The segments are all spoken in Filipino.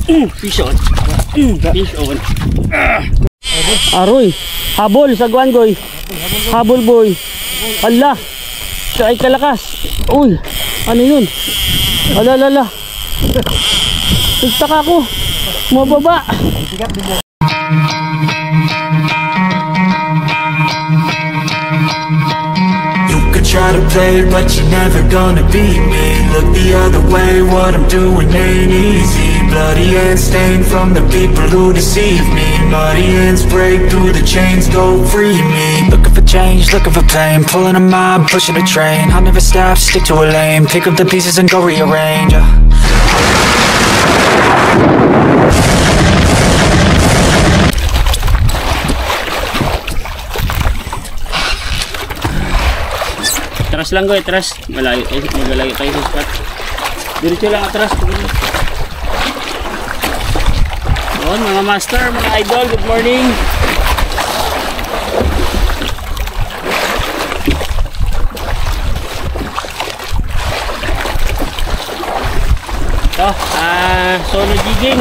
Fish on. Fish on. Aroy, habol sa guangoy. Habol boy. Hala. Siya ay kalakas. Uy, ano yun? Ala. Nagtaka ko. Mababa. Try to play but you're never gonna beat me. Look the other way, what I'm doing ain't easy. Bloody hands stained from the people who deceive me. Muddy hands break through the chains, go free me. Looking for change, looking for pain. Pulling a mob, pushing a train. I'll never stop, stick to a lane. Pick up the pieces and go rearrange. Atras lang ko, atras. Malayo tayo, magalayo tayo sa spot. Diretso lang atras. Yun, mga master, mga idol, good morning. Ito, solo jigging.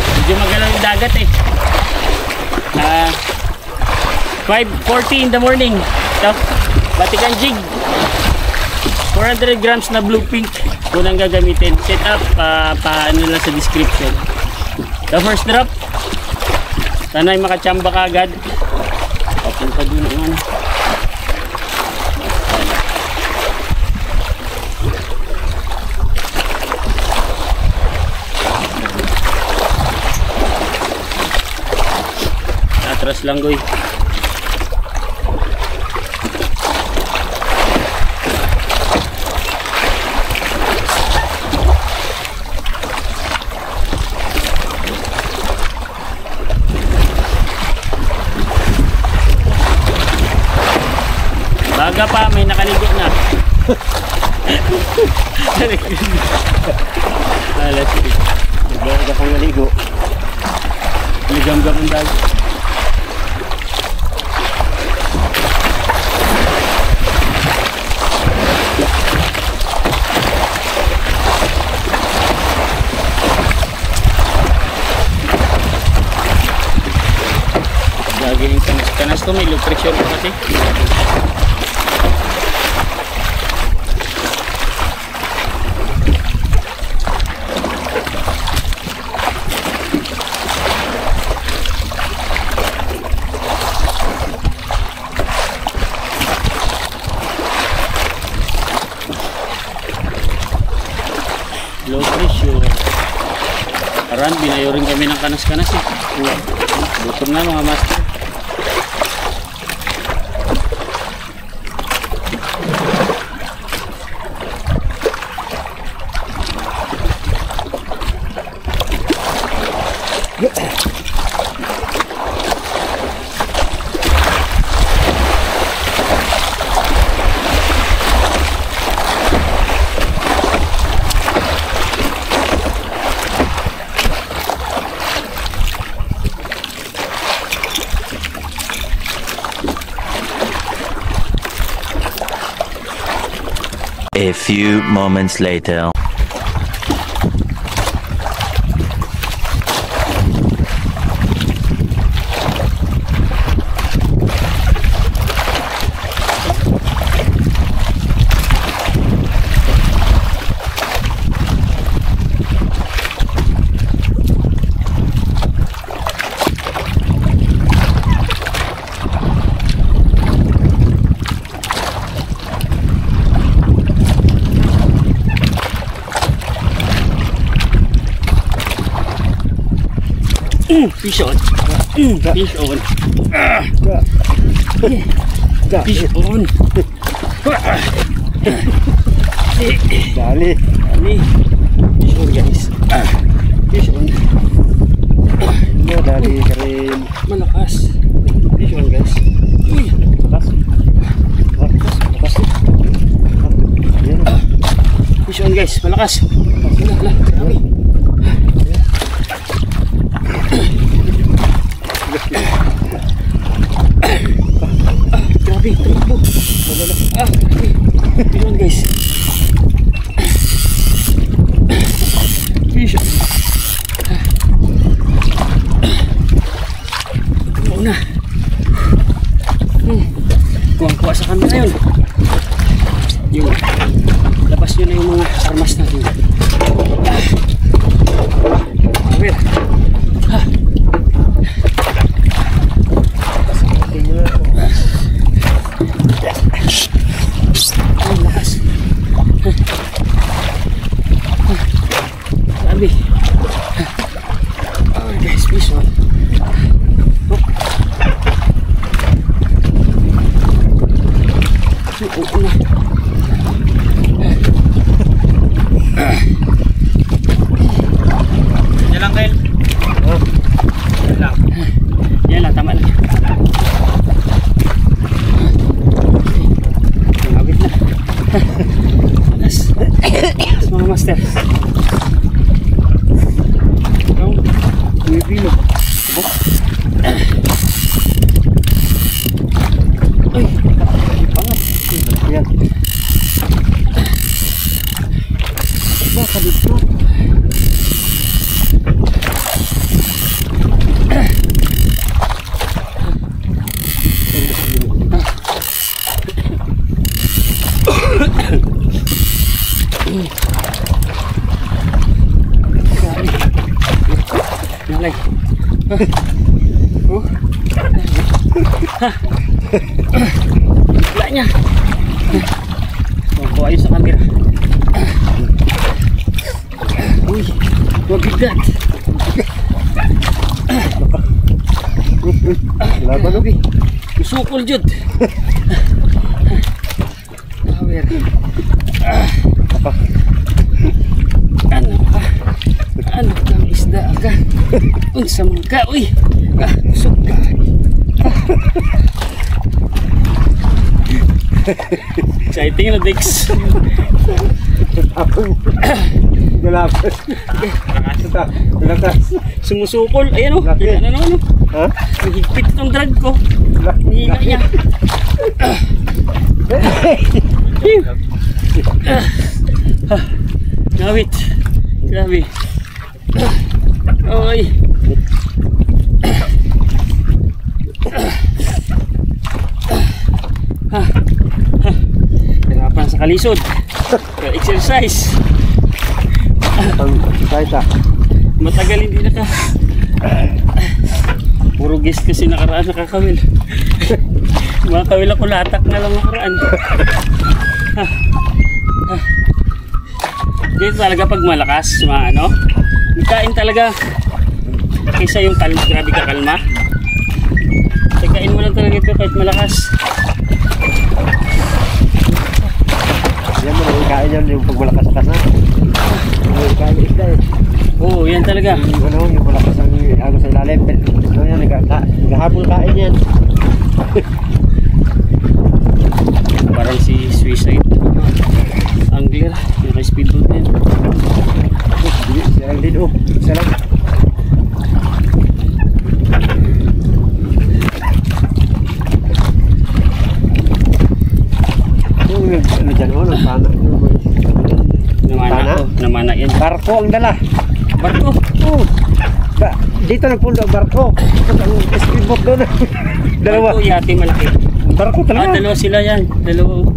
Medyo magalaw yung dagat eh. 5:40 in the morning. Ito, Batikan jig. 400 grams na blue pink. Unang gagamitin. Set up, paano lang sa description. The first drop. Sana'y makachamba ka agad. Papunta dun naman. Atras lang goy. Baga pa, may nakaligo na. Alas, baga pang naligo. Ligam-gam ang dagat. Lagi yung kanas to, may low pressure kasi. Low pressure. Aran, binayo rin kami ng kanas-kanas eh. Gutom na mga master. A few moments later. Fish on. Fish on. Fish on. Dali. Fish on guys. Fish on. Dali ka rin. Malakas. Fish on guys. Uy. Malakas. Fish on guys. Malakas. Grabe. Grabe, tumakbo. Tingnan guys. Fish. yun na yung mga armas natin. Power. Ay, lakas. Sabi. Oh guys, peace one. Yan lang, Kyle. Yan lang. Yan lang, tama lang. Mabit na. Alas. Alas mga master. Ikaw, bumipilo. Ay, pangat. Yan. Baka dito. Nalay. Oh. Wala niya. Oh, ayos sa camera. Uy, mabigat. Laban Grabe. Musukol jud. Power. Ano ka? Ano kang isda ka? Unsa man ka? Uy! Usok ka. Exciting na, Dex. Galakas. Galakas. Sumusukol. Ayan o. Laki. Ano naman o. Ha? Nahigpit itong drag ko. Nihila niya. Ngawit. Grabe. Oy. Hirapan sa kalisod. Exercise. Pang-exercise. Matagal hindi naka. Puro guest kasi nakaraan nakakawil. Mga kawil ako latak na lang nakaraan. Dito talaga pag malakas, mga ano, kain talaga kaysa yung kalma, grabe ka kalma. Kain mo lang talaga ito kahit malakas. Yan mo na kain yan yung pag malakas ka na. Yung kain isda eh. Oo, yan talaga. Yung malakas ang agos sa ilalim. Ano yan, naghahabol kain yan. Parang si Suicide Angler, yung kay speedboat din. Siya lang din oh. Siya lang. Yung ano dyan oh, nagpana. Namana yan. Barko ang dala. Barko? Oh. Dito nagpundo ang barko. Ang speedboat doon. Dalawa. Barko, yate malaki. Barko talaga. Dalawa sila yan. Dalawa.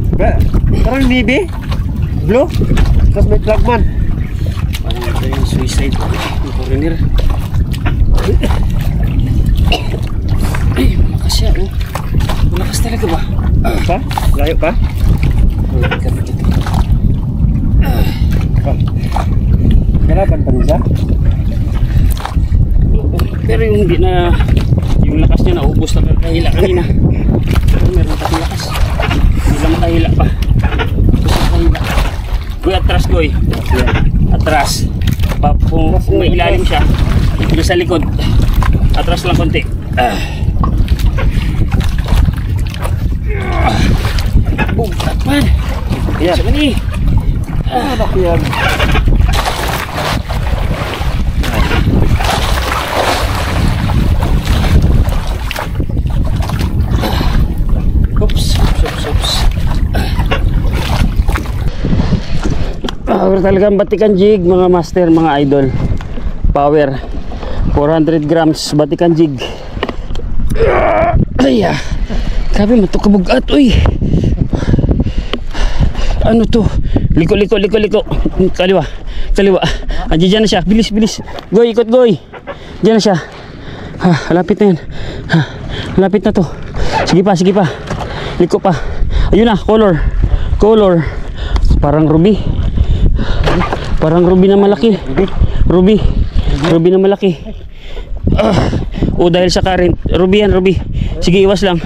Parang Navy. Blue. Tapos may flagman. Parang ito yung Suicide. Yung foreigner. Ay, malakas siya oh. Malakas talaga ba? Pa? Layo pa? Kailangan pa rin siya? Pero yung hindi na, yung lakas niya naubos na kahila kanina. Pero meron pa lakas. Hindi lang makahila pa. Goy, atras goy. Atras. Kung may ilalim siya, dito sa likod. Atras lang konti. Boom, takpan. Yan. Sa mani. Yan. Oops, oops. Power talagang batikan jig mga master, mga idol. Power 400 grams batikan jig. Ay, grabe mato kabugat, uy. Ano to? Liko. Kaliwa. Diyan na siya. Bilis. Goy, ikot goy. Diyan na siya. Lapit na yan. Lapit na to. Sige pa. Liko pa. Ayun na, color. Parang ruby. Na malaki. Ruby na malaki. Dahil sa current. Ruby yan. Sige, iwas lang.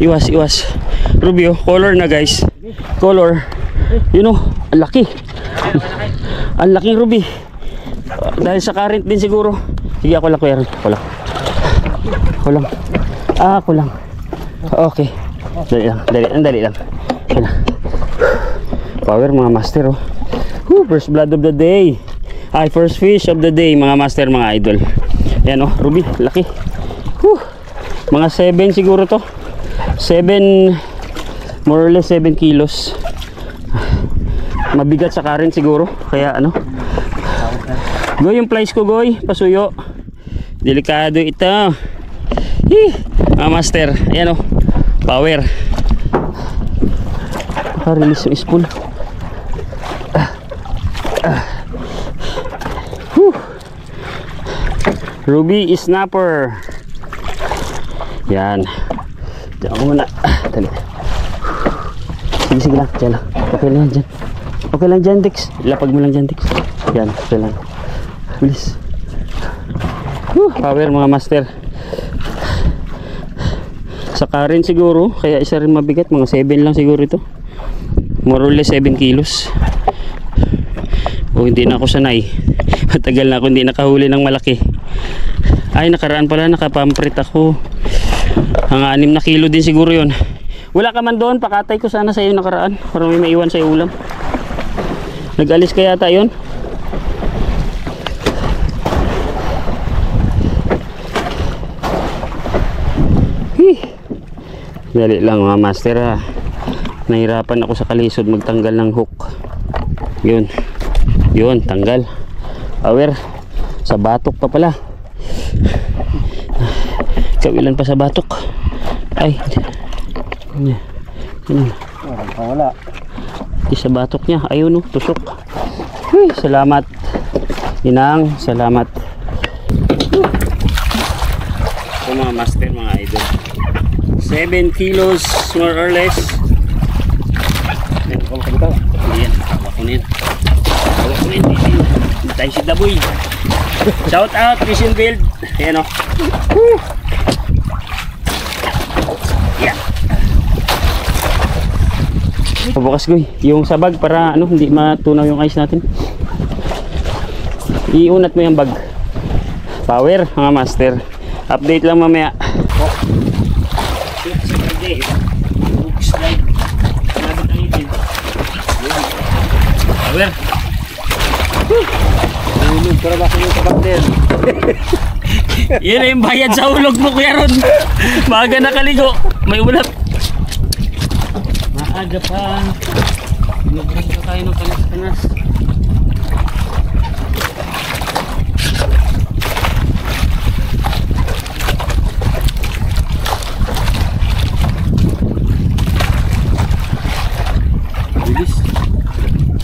Iwas. Ruby, color na guys. Color. Ang laki. Ang laking ruby. Dahil sa current din siguro. Sige, ako lang. Ako lang. Okay. Dali lang. Okay na. Power mga master. First blood of the day. First fish of the day mga master, mga idol. Ayan ruby, laki. Mga 7 siguro to. 7, more or less 7 kilos. Mabigat sa current siguro. Kaya Goy, yung flies ko goy, pasuyo. Delikado ito. Mga master, ayan power. Release yung spool. Ruby snapper. Yan. Diyan ako muna. Dali. Sige lang. Diyan lang. Okay lang dyan, Dex. Lapag mo lang dyan, Dex. Yan. Okay lang. Bilis. Power mga master. Sa current siguro. Kaya isa rin mabigat. Mga 7 lang siguro ito. More or less 7 kilos. Hindi na ako sanay. Matagal na ako hindi nakahuli ng malaki. Nakaraan pala, nakapamprit ako. Ang 6 na kilo din siguro yun. Wala ka man doon, pakatay ko sana sa iyo nakaraan para may maiwan sa ulam. Nag-alis ka yata yun. Dali lang mga master Nahirapan ako sa kalisod magtanggal ng hook. Yun, tanggal. Power. Sa batok pa pala. Kawilan pa sa batok. Wala. Sa batok niya. Ayun tusok. Salamat. Inang, salamat. Mga master, mga idol. 7 kilos more or less. Yan, hawak ko na yan. Hindi tayo si Daboy. Shout out, Vision Build. Ayan Yeah. Pabukas goy, yung sabag para hindi matunaw yung ice natin. Iunat mo yung bag. Power mga master. Update lang mamaya. Power. Para ba yung kapatid? Yan na yung bayad sa ulog mo kuya Ron. Maaga nakaligo. May ulat. Maaga pa. Binubring ka tayo ng kanas-kanas. Bilis.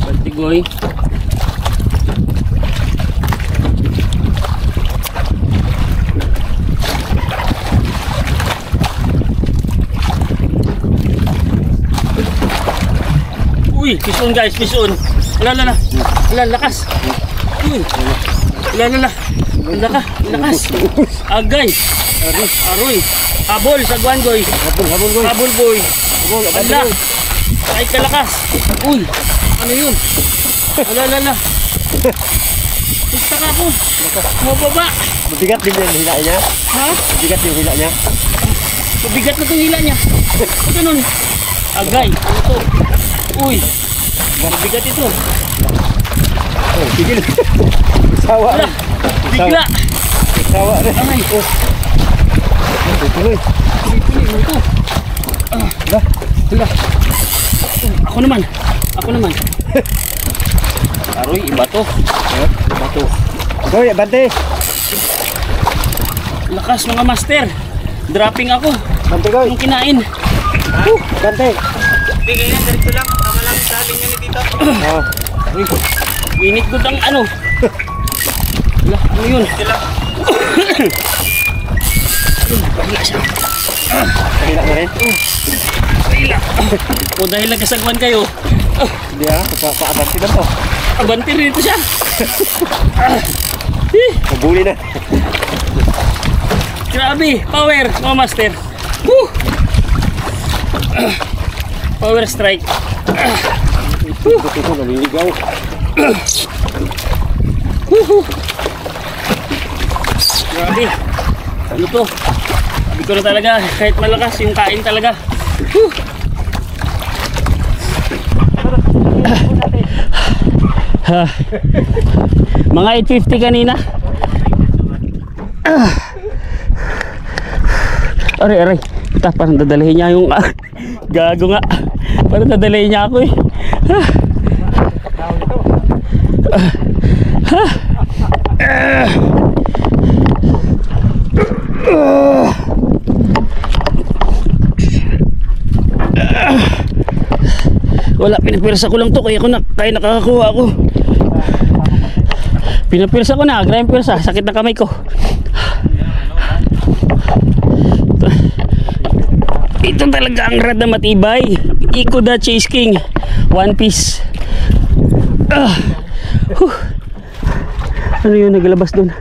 Baltigoy. Uy, fish on guys, fish on. Ala, lakas. Uy. Ala. Lakas. Agay. Aroy. Habol sa guangoy. Habol boy. Ala. Ay kalakas. Uy. Ano yun? Ala. Pista ka po. Mababa. Mabigat din yung hila niya. Ha? Mabigat yung hila niya. Mabigat na itong hila niya. Ito nun. Agay. Ano to? Uy. Mabigat ito. Tigil. Sawa. Bigla. Sawa rin. Ay. Tuloy. Ito. Hala. Ako naman. Aroy, iba to. Goy, bante. Lakas mga master. Dropping ako. Bante goy. Yung kinain. Bante. Bigay yan, ganito lang. Tama lang sa Init ko ng ano. Wala, ano yun? Wala siya. Kanila na rin. Wala. O dahil nagkasagwan kayo. Hindi pa-abanti na to. Abanti rin ito siya. Pabuli na. Grabe, power mga master. Woo! Power strike. Ito naliligaw. Grabe. Ano to? Sabi ko na talaga, kahit malakas yung kain talaga. Woo! Mga 850 kanina. Aray, aray. Ito, parang dadalhin niya yung gago nga. Parang dadalhin niya ako eh. Wala, pinapirsa ko lang to kaya nakakakuha ako. Pinapirsa ko na, graham pirsa, sakit na kamay ko. Ito talaga ang rad na matibay. Ikuda Chase King, one piece. Ano yun naglabas dun?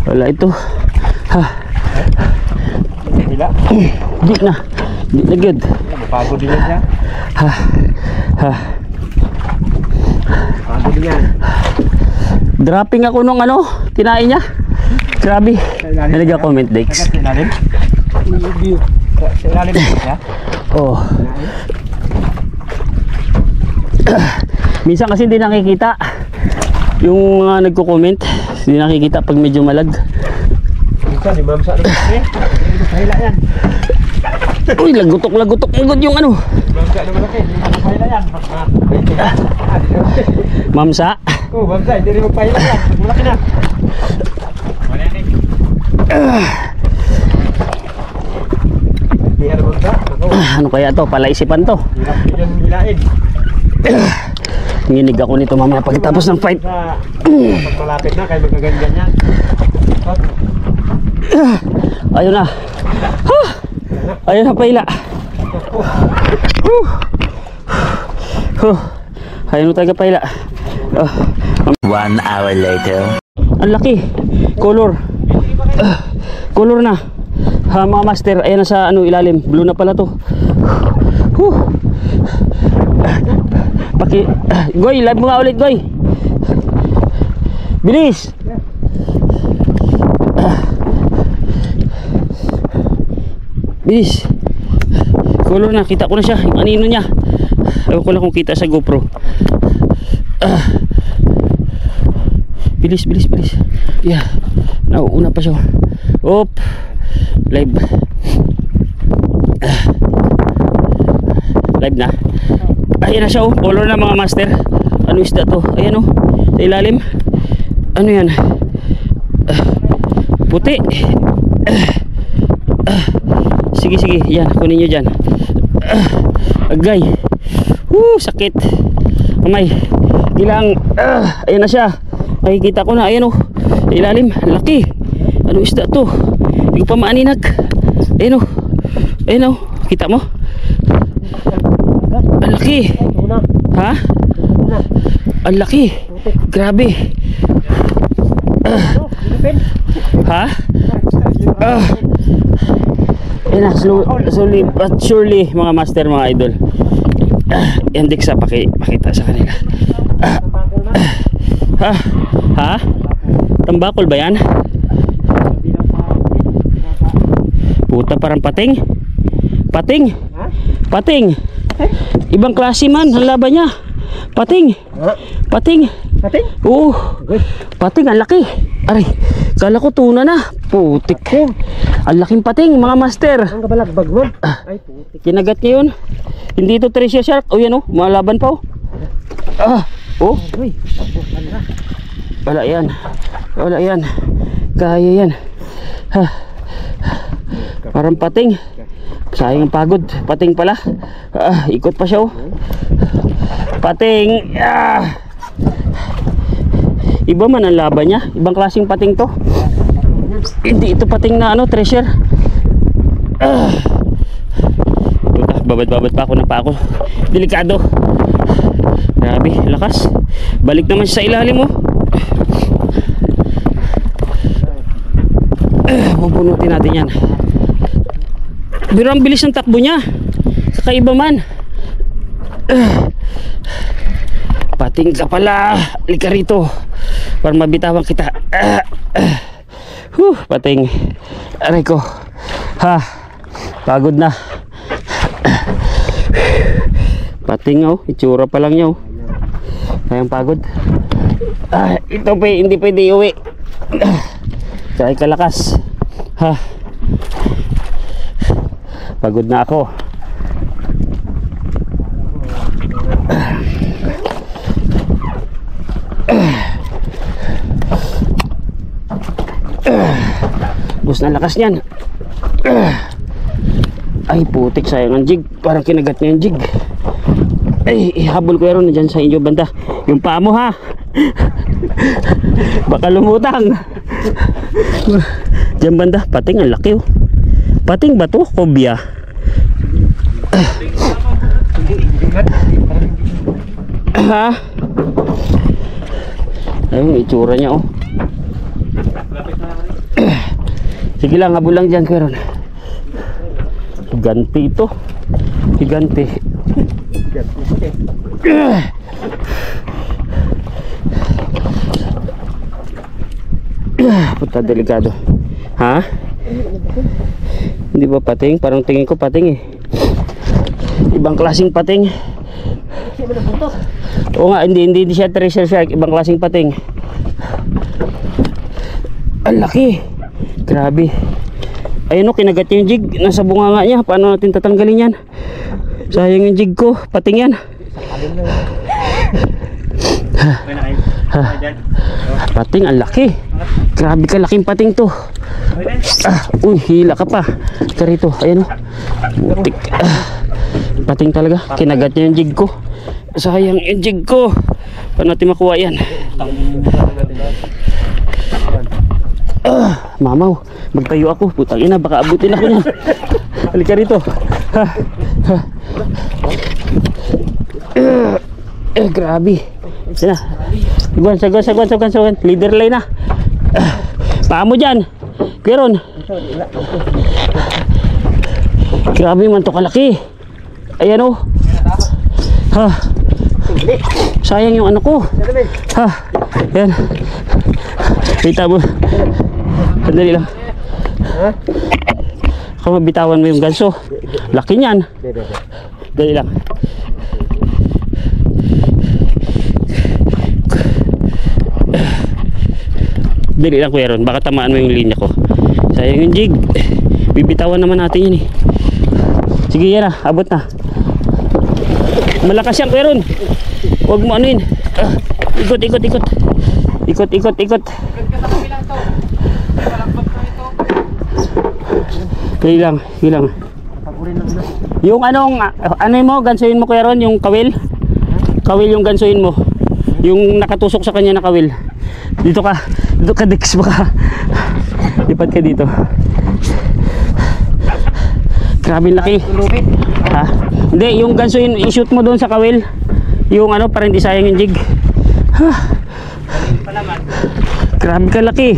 Wala ito. Di na. Di na good. Pagod din niya. Pagod din yan. Dropping ako nung ano, kinain niya. Grabe. Nalagyan comment Dex. Sa ilalim? Sa ilalim niya? Oh. Minsan kasi hindi nakikita. Yung mga nagko-comment, hindi nakikita pag medyo malag. Minsan, di ma'am sa ano kasi? Hindi ko kahila yan. Uy, lagutok agad yung ano. Ma'am sa ano malaki? Hindi ko kahila yan. Mamsa. Oo, ma'am sa, hindi rin magpahila yan. Malaki na. Wala yan eh. Hindi yan ma'am sa. Ano kaya to? Palaisipan to. Hirap din yan hilain. Nginig ako nito mamaya pagkatapos ng fight. Pag malapit na, kaya magaganyan yan. Ayun na. Ayun na paila. Ayun na taga paila. 1 hour later. Ang laki. Color. Color na. Mga master, ayan na sa ano ilalim. Blue na pala to. Goy, live mo nga ulit, Goy. Bilis. Bilis. Color na, kita ko na siya. Yung anino niya. Ewan ko lang kung kita sa GoPro. Bilis. Yeah. Nauuna pa siya. Op. Live. Live na. Ayan na siya oh. Color na mga master. Ano isda to? Ayan oh. Sa ilalim. Ano yan? Puti. Sige. Yan. Kunin nyo dyan. Agay. Sakit. Kamay. Ilang. Ayan na siya. Makikita ko na. Ayan oh. Sa ilalim. Laki. Ano isda to? Hindi ko pa maaninag. Ayan oh. Ayan oh. Kita mo? Ang laki. Ha? Ang laki. Grabe. Ha? Ayan na, slowly but surely mga master, mga idol. Yan Dex, pakita sa kanila. Ha? Tambakol ba yan? Puta, parang pating. Pating. Ibang klase man ang laban niya. Pating. Oo. Pating, ang laki. Aray, kala ko tuna na. Putik. Ang laking pating mga master. Ang kabalagbag mo. Ay, putik. Kinagat niya yun. Hindi ito treasure shark. O yan o, malaban pa o. Wala yan. Kaya yan. Parang pating. Sayang pagod. Pating pala. Ikot pa siya oh. Pating. Iba man ang laban niya. Ibang klaseng pating to. Hindi ito pating na ano, treasure. Babad-babad pa ako na pa ako. Delikado. Grabe, lakas. Balik naman siya sa ilalim mo. Pupunutin natin yan. Pero ang bilis ng takbo niya. Kakaiba man. Pating ka pala. Halika rito para mabitawan kita. Pating. Aray ko. Pagod na. Pating itsura pa lang niya kayang pagod. Ito pa hindi pwede iuwi. Kaya kalakas. Pagod na ako. Bus na lakas niyan. Ay putik, sayang ang jig. Parang kinagat niya yung jig. Ay, ihabol ko yun dyan sa inyo banda. Yung paa mo ha. Baka lumutang. Dyan banda, pating ang laki Pating ba to? Kobya. Ayun, itsura niya Sige lang, habol lang dyan karon. Ganti ito. Gigante. Puta, delikado. Hindi ba pating? Parang tingin ko pating Ibang klaseng pating. Oo nga, hindi siya treasure shark. Ibang klaseng pating. Ang laki. Grabe. Ayun kinagat yung jig. Nasa bunganga niya. Paano natin tatanggalin yan? Sayang yung jig ko. Pating yan. Pating, ang laki. Grabe ka laking pating to. Uy, hila ka pa. Karito, ayan Butik. Pating talaga. Kinagat niya yung jig ko. Sayang yung jig ko. Paano natin makuha yan? Mamaw, magtayo ako. Putang ina, baka abutin ako niyan. Halika rito. Grabe. Sina. Saguan. Leader line na. Paa mo dyan. Keron. Grabe man to kalaki. Ayan sayang yung ano ko. Yan. Kita mo. Sandali lang. Kung mabitawan mo yung ganso. Laki niyan. Dali lang. Dali lang kuya ron. Baka tamaan mo yung linya ko. Sayang yung jig. Bibitawan naman natin yun Sige yan abot na. Malakas yan kuya ron. Huwag mo anuin. Ikot. Dali lang. Yung ano mo, gansuin mo kuya ron, yung kawil. Kawil yung gansuin mo. Yung nakatusok sa kanya na kawil. Dito ka Dex, baka lipat ka dito. Grabe laki. Hindi, yung gansuin i-shoot mo doon sa kawil. Yung para hindi sayang yung jig. Grabe ka laki.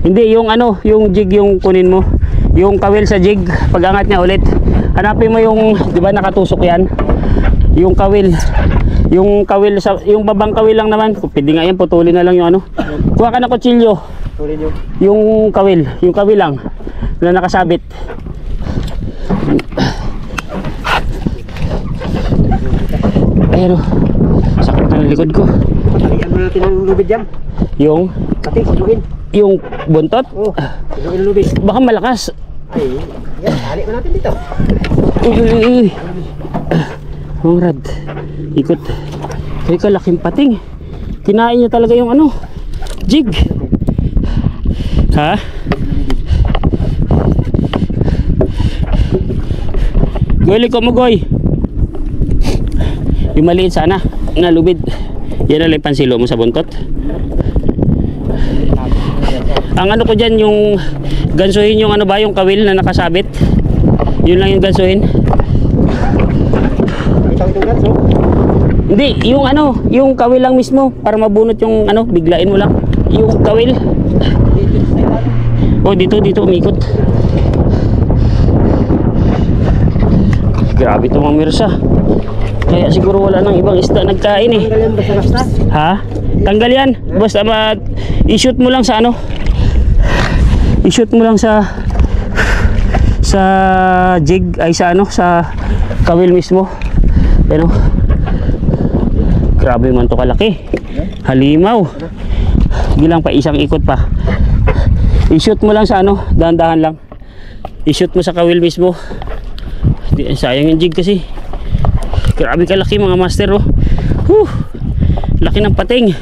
Hindi, yung yung jig yung kunin mo. Yung kawil sa jig, pag-angat niya ulit. Hanapin mo yung, di ba nakatusok yan? Yung kawil. Yung babang kawil lang naman. Pwede nga yan, putulin na lang yung Kuha ka na kutsilyo. Yung kawil lang na nakasabit. Ayun sakit na likod ko. Patalian mo natin ang lubid dyan. Yung buntot? Oo, siluin ang lubid. Baka malakas. Ay, yan, tali mo natin dito. Uy. Rad. Ikot. Kaya ka laking pating. Kinain niya talaga yung jig. Goy, liko mo goy. Yung maliit sana na lubid. Yan na lang yung pansilo mo sa buntot. Ang ano ko dyan, yung gansuhin, yung ano ba, yung kawil na nakasabit. Yun lang yung gansuhin. Itong ganso. Hindi, yung ano, yung kawil lang mismo para mabunot yung ano, biglain mo lang. Yung kawil. Oh, dito umikot. Grabe itong mga mirsa. Kaya siguro wala nang ibang isda nagkain eh. Tanggal yan basta-basta. Ha? Tanggal yan. Basta i-shoot mo lang sa ano. I-shoot mo lang sa jig ay sa ano, sa kawil mismo. Ano? Grabe man to kalaki. Halimaw. Gilang pa isang ikot pa. I-shoot mo lang sa ano, dahan-dahan lang. I-shoot mo sa kawil mismo. Sayang yung jig kasi. Grabe kalaki mga master oh. Laki ng pating.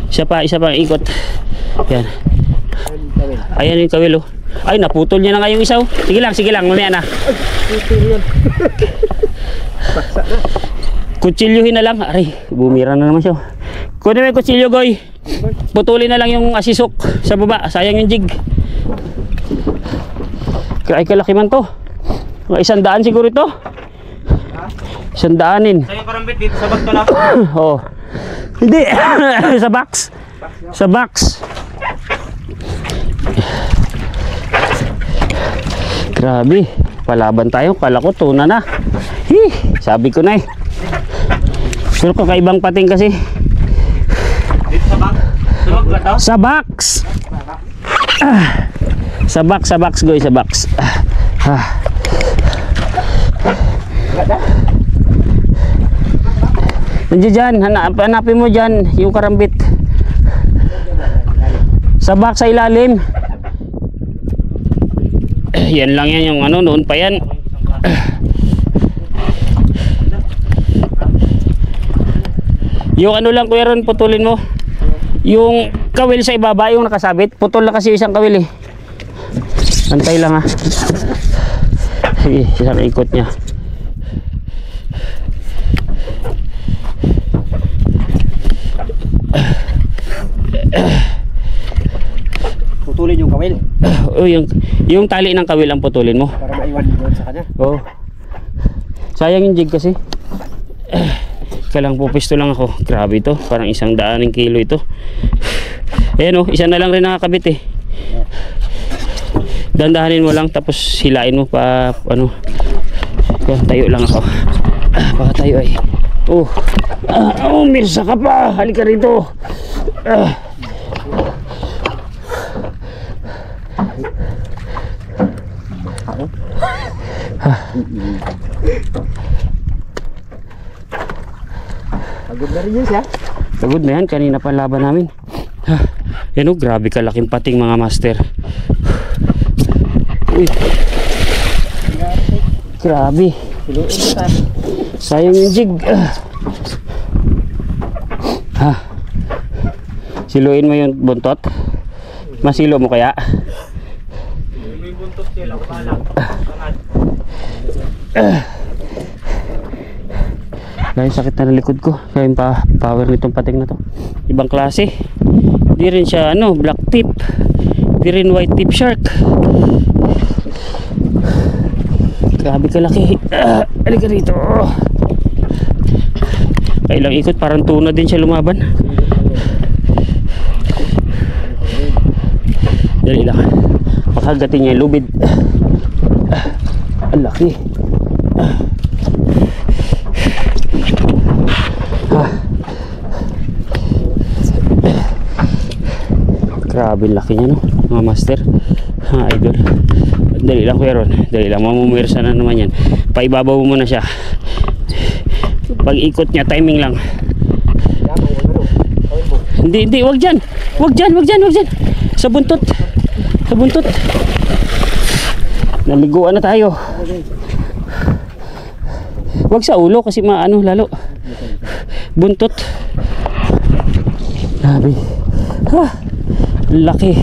Isa pa ikot. Yan. Ayan yung kawil oh. Ay, naputol niya na nga yung isaw. Sige lang, mamaya na. Kutsilyuhin na lang. Aray, bumira na naman siya. Kunin mo yung kutsilyo, Goy. Putulin na lang yung asisok sa baba. Sayang yung jig. Ay, kalaki man to. 100 siguro ito. 100. Sa'yo karambit dito sa bag to lang. Oo. Hindi. Sa box. Sa box. Grabe. Palaban tayo. Kala ko tuna na. Sabi ko na eh. Pero kakaibang pating kasi. Dito sa bag. Sumag ba to? Sa box. Sa box, Goy. Sa box. Nandiyan dyan, hanapin mo dyan yung karambit. Sa box sa ilalim. Yan lang yan yung ano, noon pa yan. Yung ano lang kuya Ron, putulin mo. Yung kawil sa ibaba, yung nakasabit. Putol na kasi isang kawil eh. Antay lang ha. Sige, isang ikot niya. Putulin yung kawil. Oh, yung tali ng kawil ang putulin mo. Para maiwan doon sa kanya. Oh. Sayang yung jig kasi. Kalang pupisto lang ako. Grabe ito. Parang 100 kilo ito. Ayan oh, isa na lang rin nakakabit eh. Dandahanin mo lang tapos hilain mo pa ano. Tayo lang ako. Baka tayo ay. Mirsa ka pa. Halika rito. Pagod na rin yun siya. Pagod na yan. Kanina pa laban namin. Yan o. Grabe kalaking pating mga master. Uy. Grabe. Sayang yung jig. Siluin mo yung buntot. Masilo mo kaya? May buntot sila, kumalang. Dahil sakit na likod ko. Kaya yung power nitong pating na to. Ibang klase. Di rin siya ano, black tip. Di rin white tip shark. Grabe kalaki. Halika rito. Kailang ikot, parang tuna din siya lumaban. Dali lang. Makagatin niya yung lubid. Ang laki. Grabe laki niya no, mga master. Idol. Dali lang kuya Ron. Dali lang, mamumwersa na naman yan. Paibabaw mo muna siya. Pag ikot niya, timing lang. Hindi, wag dyan. Wag dyan. Sa buntot. Naliguan na tayo. Wag sa ulo kasi maano lalo. Buntot. Grabe. Laki.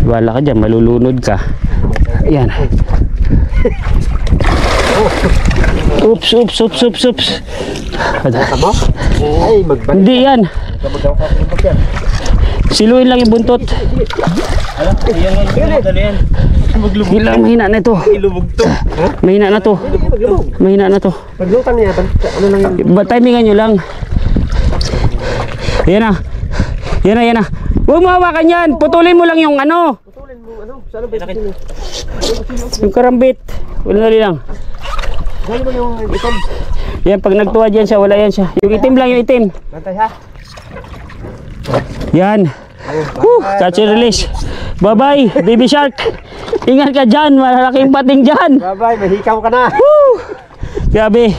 Wala ka dyan, malulunod ka. Yan. Oops. Tama? Ay, magbalik. Hindi yan. Magaw ka po yan. Siluin lang yung buntot. Hilang, mahina na ito. Mahina na to. Mahina na to. Paglutan niya, ano lang yung... Timingan nyo lang. Yan na. Yan na. Huwag mo hawakan yan. Putulin mo lang yung ano. Putulin mo, ano? Saan ba ito? Yung karambit. Wala lang. Saan mo yung itom? Yan, pag nagtuwa dyan siya, wala yan siya. Yung itim lang, yung itim. Bantay ha? Yan. Catch and release. Bye-bye, baby shark. Ingat ka dyan, malaking pating dyan. Bye-bye, mahikaw ka na. Woo! Grabe.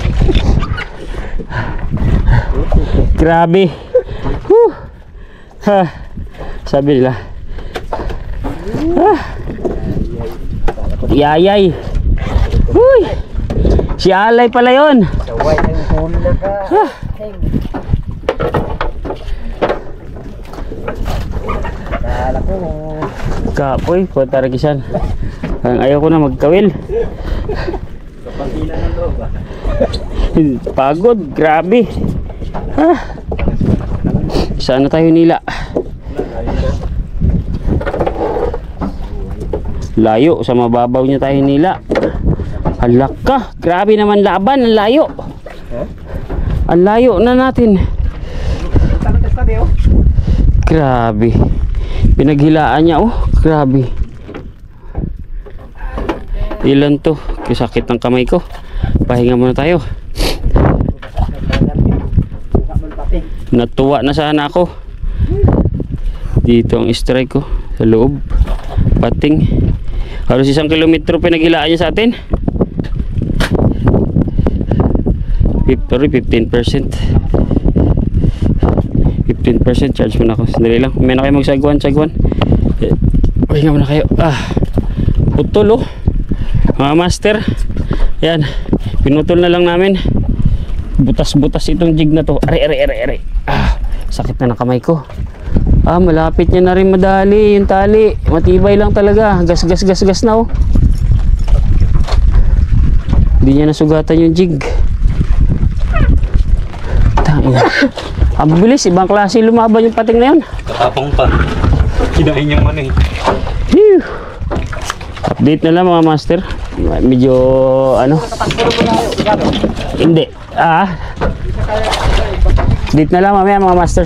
Grabe. Woo! Ha. Sabi nila. Yayay. Uy. Si Alay pala yun. Saway ng phone na ka. Kala ko. Kapoy, pataragisan. Ang ayaw ko na magkawil. Pagod, grabe. Saan na tayo nila? Layo, sa mababaw niya tayo nila. Halak ka, grabe naman laban, ang layo. Ang layo na natin. Grabe. Pinaghilaan niya, oh, grabe. Ilan to? Sakit ng kamay ko. Pahinga muna tayo. Natuwa na sana ako. Dito ang strike ko sa loob. Pating. Halos 1 kilometro pinaghilaan niya sa atin. 15%. 15% charge mo na ako. Sandali lang. May na kayo magsagwan. Pahinga muna kayo. Putol, oh. Mga master. Yan. Pinutol na lang namin. Butas-butas itong jig na to. Are. Sakit na ng kamay ko. Malapit niya na rin madali yung tali. Matibay lang talaga. Gas na, oh. Hindi niya nasugatan yung jig. Ang bilis, ibang klase lumaban yung pating na yun. Katapang pa. Kinain niyang ano eh. Phew. Update na lang mga master. Medyo ano. Hindi. Update na lang mamaya mga master.